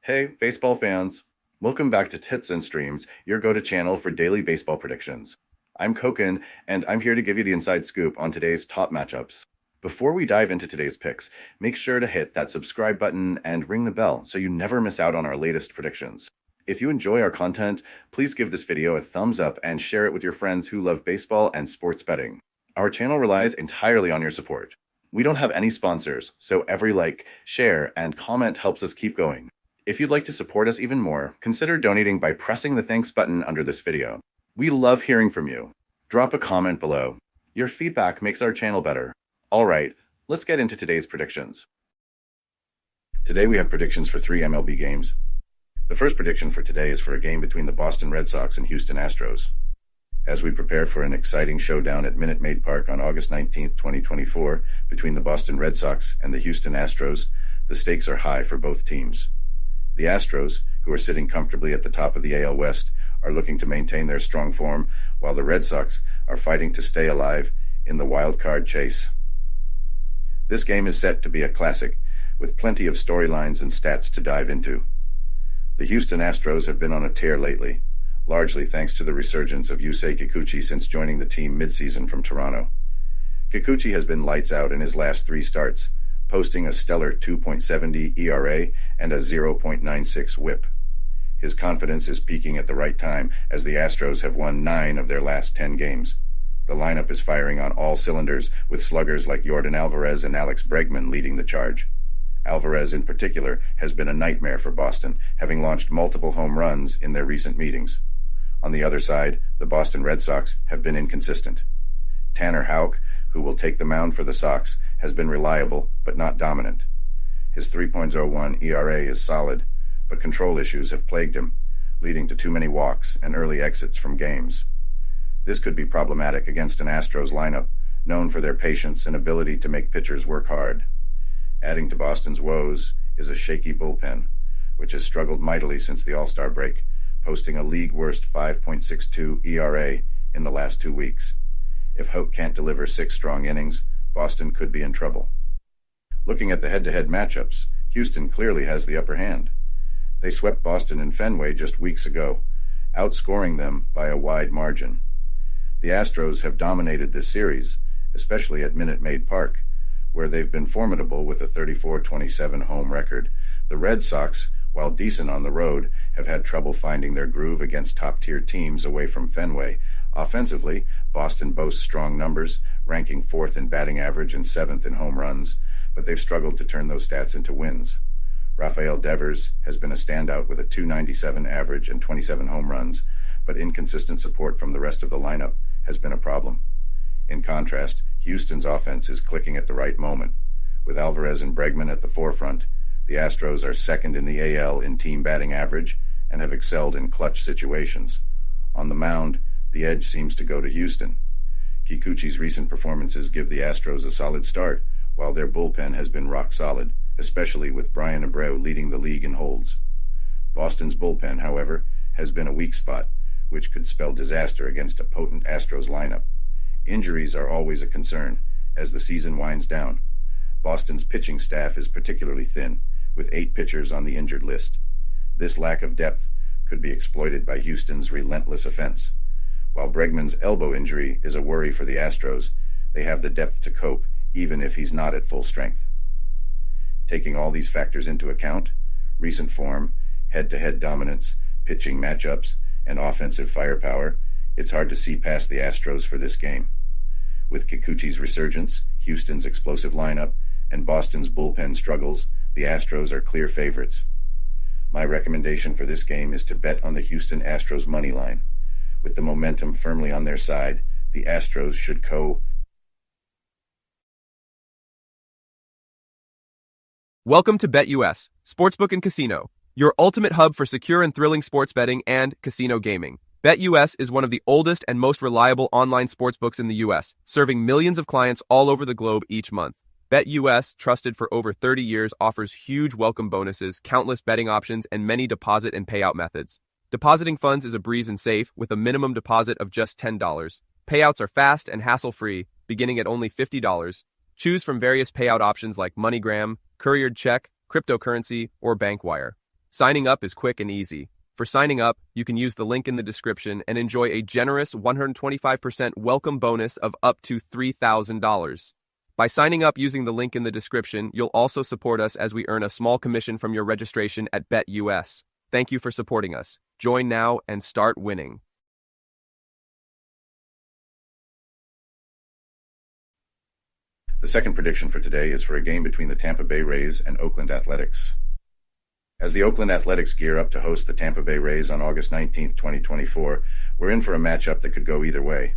Hey, baseball fans. Welcome back to Tits and Streams, your go-to channel for daily baseball predictions. I'm Koken, and I'm here to give you the inside scoop on today's top matchups. Before we dive into today's picks, make sure to hit that subscribe button and ring the bell so you never miss out on our latest predictions. If you enjoy our content, please give this video a thumbs up and share it with your friends who love baseball and sports betting. Our channel relies entirely on your support. We don't have any sponsors, so every like, share, and comment helps us keep going. If you'd like to support us even more, consider donating by pressing the thanks button under this video. We love hearing from you. Drop a comment below. Your feedback makes our channel better. All right, let's get into today's predictions. Today we have predictions for 3 MLB games. The first prediction for today is for a game between the Boston Red Sox and Houston Astros. As we prepare for an exciting showdown at Minute Maid Park on August 19, 2024, between the Boston Red Sox and the Houston Astros, the stakes are high for both teams. The Astros, who are sitting comfortably at the top of the AL West, are looking to maintain their strong form, while the Red Sox are fighting to stay alive in the wild card chase. This game is set to be a classic, with plenty of storylines and stats to dive into. The Houston Astros have been on a tear lately, largely thanks to the resurgence of Yusei Kikuchi since joining the team mid-season from Toronto. Kikuchi has been lights out in his last 3 starts, posting a stellar 2.70 ERA and a 0.96 WHIP. His confidence is peaking at the right time as the Astros have won 9 of their last 10 games. The lineup is firing on all cylinders, with sluggers like Yordan Alvarez and Alex Bregman leading the charge. Alvarez in particular has been a nightmare for Boston, having launched multiple home runs in their recent meetings. On the other side, the Boston Red Sox have been inconsistent. Tanner Houck, who will take the mound for the Sox, has been reliable but not dominant. His 3.01 ERA is solid, but control issues have plagued him, leading to too many walks and early exits from games. This could be problematic against an Astros lineup known for their patience and ability to make pitchers work hard. Adding to Boston's woes is a shaky bullpen, which has struggled mightily since the All-Star break, posting a league-worst 5.62 ERA in the last 2 weeks. If Houck can't deliver 6 strong innings, Boston could be in trouble. Looking at the head-to-head matchups, Houston clearly has the upper hand. They swept Boston in Fenway just weeks ago, outscoring them by a wide margin. The Astros have dominated this series, especially at Minute Maid Park, where they've been formidable with a 34-27 home record. The Red Sox, while decent on the road, have had trouble finding their groove against top-tier teams away from Fenway. Offensively, Boston boasts strong numbers, ranking 4th in batting average and 7th in home runs, but they've struggled to turn those stats into wins. Rafael Devers has been a standout with a .297 average and 27 home runs, but inconsistent support from the rest of the lineup has been a problem. In contrast, Houston's offense is clicking at the right moment. With Alvarez and Bregman at the forefront, the Astros are second in the AL in team batting average and have excelled in clutch situations. On the mound, the edge seems to go to Houston. Kikuchi's recent performances give the Astros a solid start, while their bullpen has been rock solid, especially with Brian Abreu leading the league in holds. Boston's bullpen, however, has been a weak spot, which could spell disaster against a potent Astros lineup. Injuries are always a concern as the season winds down. Boston's pitching staff is particularly thin, with 8 pitchers on the injured list. This lack of depth could be exploited by Houston's relentless offense. While Bregman's elbow injury is a worry for the Astros, they have the depth to cope even if he's not at full strength. Taking all these factors into account, recent form, head-to-head dominance, pitching matchups, and offensive firepower, it's hard to see past the Astros for this game. With Kikuchi's resurgence, Houston's explosive lineup, and Boston's bullpen struggles, the Astros are clear favorites. My recommendation for this game is to bet on the Houston Astros money line. With the momentum firmly on their side, the Astros should Welcome to BetUS, Sportsbook and Casino, your ultimate hub for secure and thrilling sports betting and casino gaming. BetUS is one of the oldest and most reliable online sportsbooks in the U.S., serving millions of clients all over the globe each month. BetUS, trusted for over 30 years, offers huge welcome bonuses, countless betting options, and many deposit and payout methods. Depositing funds is a breeze and safe, with a minimum deposit of just $10. Payouts are fast and hassle-free, beginning at only $50. Choose from various payout options like MoneyGram, couriered check, cryptocurrency, or bank wire. Signing up is quick and easy. For signing up, you can use the link in the description and enjoy a generous 125% welcome bonus of up to $3,000. By signing up using the link in the description, you'll also support us as we earn a small commission from your registration at BetUS. Thank you for supporting us. Join now and start winning. The second prediction for today is for a game between the Tampa Bay Rays and Oakland Athletics. As the Oakland Athletics gear up to host the Tampa Bay Rays on August 19, 2024, we're in for a matchup that could go either way.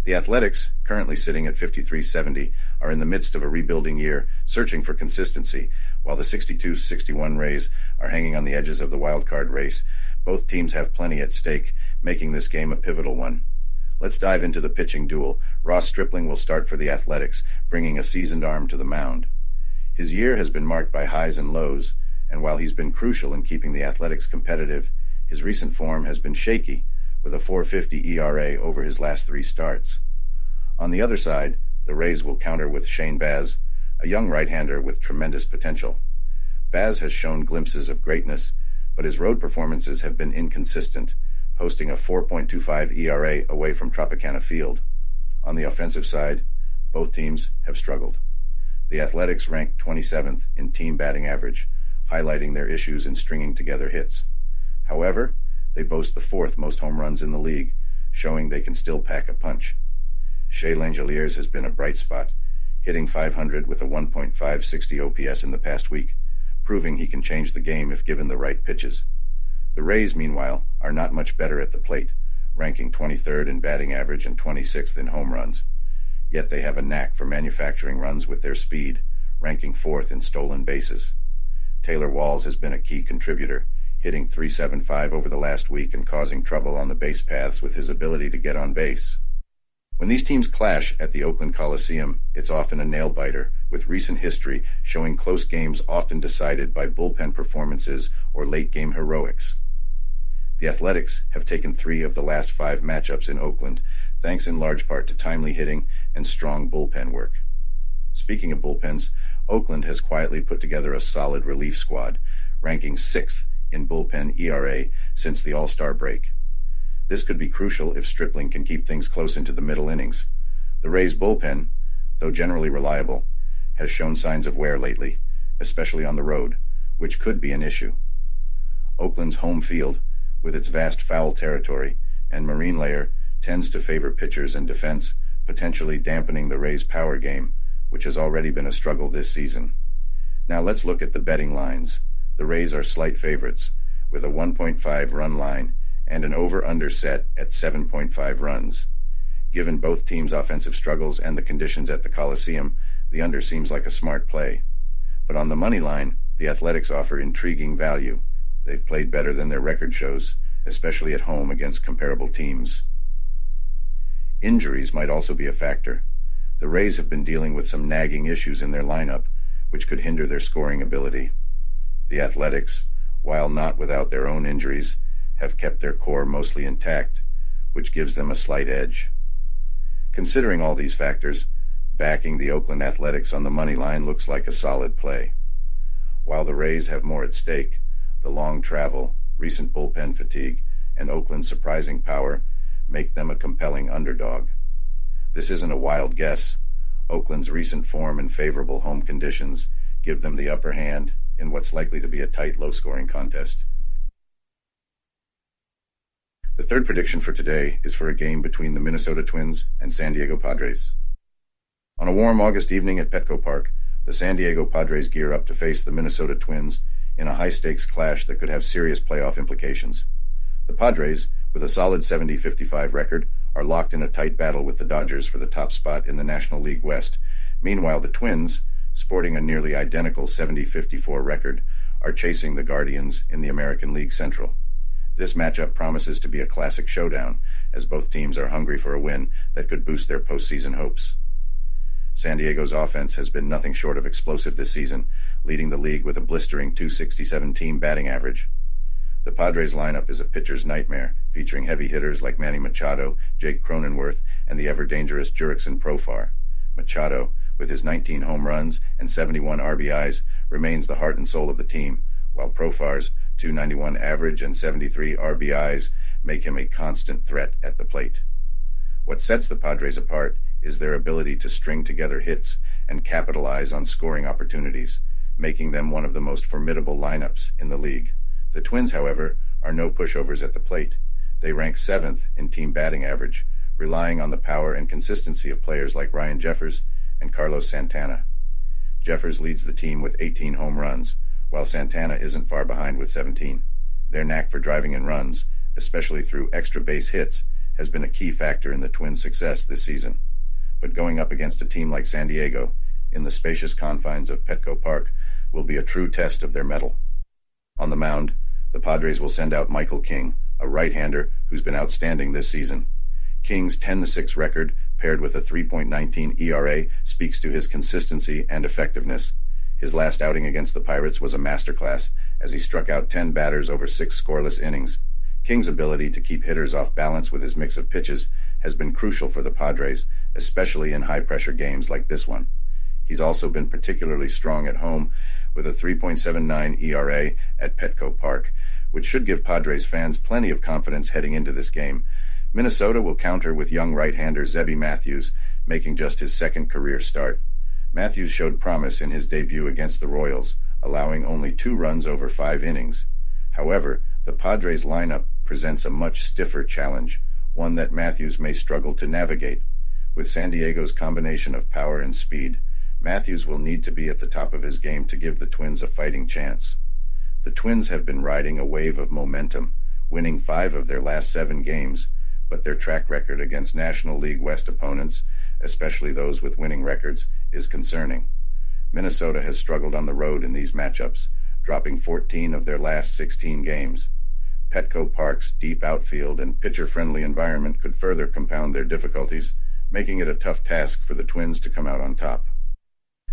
The Athletics, currently sitting at 53-70, are in the midst of a rebuilding year, searching for consistency, while the 62-61 Rays are hanging on the edges of the wild card race. Both teams have plenty at stake, making this game a pivotal one. Let's dive into the pitching duel. Ross Stripling will start for the Athletics, bringing a seasoned arm to the mound. His year has been marked by highs and lows, and while he's been crucial in keeping the Athletics competitive, his recent form has been shaky, with a 4.50 ERA over his last 3 starts. On the other side, the Rays will counter with Shane Baz, a young right-hander with tremendous potential. Baz has shown glimpses of greatness, but his road performances have been inconsistent, posting a 4.25 ERA away from Tropicana Field. On the offensive side, both teams have struggled. The Athletics rank 27th in team batting average, highlighting their issues in stringing together hits. However, they boast the 4th most home runs in the league, showing they can still pack a punch. Shea Langeliers has been a bright spot, hitting .500 with a 1.560 OPS in the past week, proving he can change the game if given the right pitches. The Rays, meanwhile, are not much better at the plate, ranking 23rd in batting average and 26th in home runs. Yet they have a knack for manufacturing runs with their speed, ranking 4th in stolen bases. Taylor Walls has been a key contributor, hitting .375 over the last week and causing trouble on the base paths with his ability to get on base. When these teams clash at the Oakland Coliseum, it's often a nail-biter, with recent history showing close games often decided by bullpen performances or late-game heroics. The Athletics have taken 3 of the last 5 matchups in Oakland, thanks in large part to timely hitting and strong bullpen work. Speaking of bullpens, Oakland has quietly put together a solid relief squad, ranking 6th in bullpen ERA since the All-Star break. This could be crucial if Stripling can keep things close into the middle innings. The Rays' bullpen, though generally reliable, has shown signs of wear lately, especially on the road, which could be an issue. Oakland's home field, with its vast foul territory and marine layer, tends to favor pitchers and defense, potentially dampening the Rays' power game, which has already been a struggle this season. Now let's look at the betting lines. The Rays are slight favorites, with a 1.5 run line and an over-under set at 7.5 runs. Given both teams' offensive struggles and the conditions at the Coliseum, the under seems like a smart play. But on the money line, the Athletics offer intriguing value. They've played better than their record shows, especially at home against comparable teams. Injuries might also be a factor. The Rays have been dealing with some nagging issues in their lineup, which could hinder their scoring ability. The Athletics, while not without their own injuries, have kept their core mostly intact, which gives them a slight edge. Considering all these factors, backing the Oakland Athletics on the money line looks like a solid play. While the Rays have more at stake, the long travel, recent bullpen fatigue, and Oakland's surprising power make them a compelling underdog. This isn't a wild guess. Oakland's recent form and favorable home conditions give them the upper hand in what's likely to be a tight, low-scoring contest. The third prediction for today is for a game between the Minnesota Twins and San Diego Padres. On a warm August evening at Petco Park, the San Diego Padres gear up to face the Minnesota Twins in a high-stakes clash that could have serious playoff implications. The Padres, with a solid 70-55 record, are locked in a tight battle with the Dodgers for the top spot in the National League West. Meanwhile, the Twins, sporting a nearly identical 70-54 record, are chasing the Guardians in the American League Central. This matchup promises to be a classic showdown, as both teams are hungry for a win that could boost their postseason hopes. San Diego's offense has been nothing short of explosive this season, leading the league with a blistering .267 team batting average. The Padres lineup is a pitcher's nightmare, featuring heavy hitters like Manny Machado, Jake Cronenworth, and the ever-dangerous Jurickson Profar. Machado, with his 19 home runs and 71 RBIs, remains the heart and soul of the team, while Profar's .291 average and 73 RBIs make him a constant threat at the plate. What sets the Padres apart is their ability to string together hits and capitalize on scoring opportunities, making them one of the most formidable lineups in the league. The Twins, however, are no pushovers at the plate. They rank 7th in team batting average, relying on the power and consistency of players like Ryan Jeffers and Carlos Santana. Jeffers leads the team with 18 home runs, while Santana isn't far behind with 17. Their knack for driving in runs, especially through extra base hits, has been a key factor in the Twins' success this season. But going up against a team like San Diego, in the spacious confines of Petco Park, will be a true test of their mettle. On the mound, the Padres will send out Michael King, a right-hander who's been outstanding this season. King's 10-6 record, paired with a 3.19 ERA, speaks to his consistency and effectiveness. His last outing against the Pirates was a masterclass, as he struck out 10 batters over 6 scoreless innings. King's ability to keep hitters off balance with his mix of pitches has been crucial for the Padres, especially in high-pressure games like this one. He's also been particularly strong at home, with a 3.79 ERA at Petco Park, which should give Padres fans plenty of confidence heading into this game. Minnesota will counter with young right-hander Zebby Matthews, making just his second career start. Matthews showed promise in his debut against the Royals, allowing only 2 runs over 5 innings. However, the Padres lineup presents a much stiffer challenge, one that Matthews may struggle to navigate. With San Diego's combination of power and speed, Matthews will need to be at the top of his game to give the Twins a fighting chance. The Twins have been riding a wave of momentum, winning 5 of their last 7 games, but their track record against National League West opponents, especially those with winning records, is concerning. Minnesota has struggled on the road in these matchups, dropping 14 of their last 16 games. Petco Park's deep outfield and pitcher-friendly environment could further compound their difficulties, making it a tough task for the Twins to come out on top.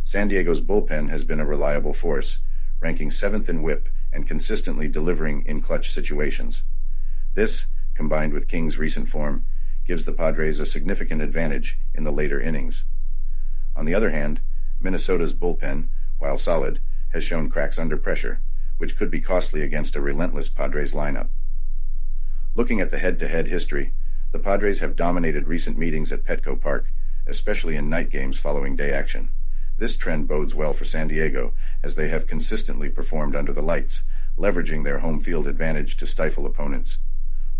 San Diego's bullpen has been a reliable force, ranking 7th in WHIP and consistently delivering in clutch situations. This, combined with King's recent form, gives the Padres a significant advantage in the later innings. On the other hand, Minnesota's bullpen, while solid, has shown cracks under pressure, which could be costly against a relentless Padres lineup. Looking at the head-to-head history, the Padres have dominated recent meetings at Petco Park, especially in night games following day action. This trend bodes well for San Diego, as they have consistently performed under the lights, leveraging their home field advantage to stifle opponents.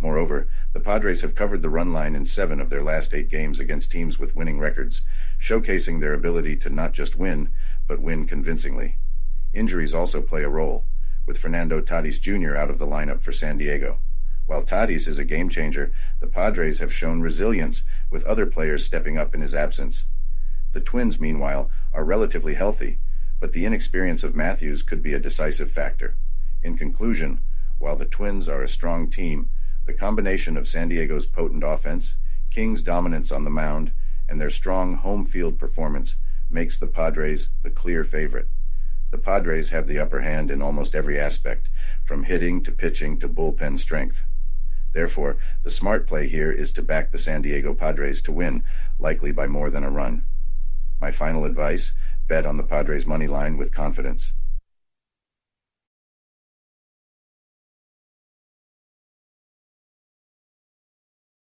Moreover, the Padres have covered the run line in 7 of their last 8 games against teams with winning records, showcasing their ability to not just win, but win convincingly. Injuries also play a role, with Fernando Tatis Jr. out of the lineup for San Diego. While Tatis is a game-changer, the Padres have shown resilience, with other players stepping up in his absence. The Twins, meanwhile, are relatively healthy, but the inexperience of Matthews could be a decisive factor. In conclusion, while the Twins are a strong team, the combination of San Diego's potent offense, King's dominance on the mound, and their strong home field performance makes the Padres the clear favorite. The Padres have the upper hand in almost every aspect, from hitting to pitching to bullpen strength. Therefore, the smart play here is to back the San Diego Padres to win, likely by more than a run. My final advice, bet on the Padres money line with confidence.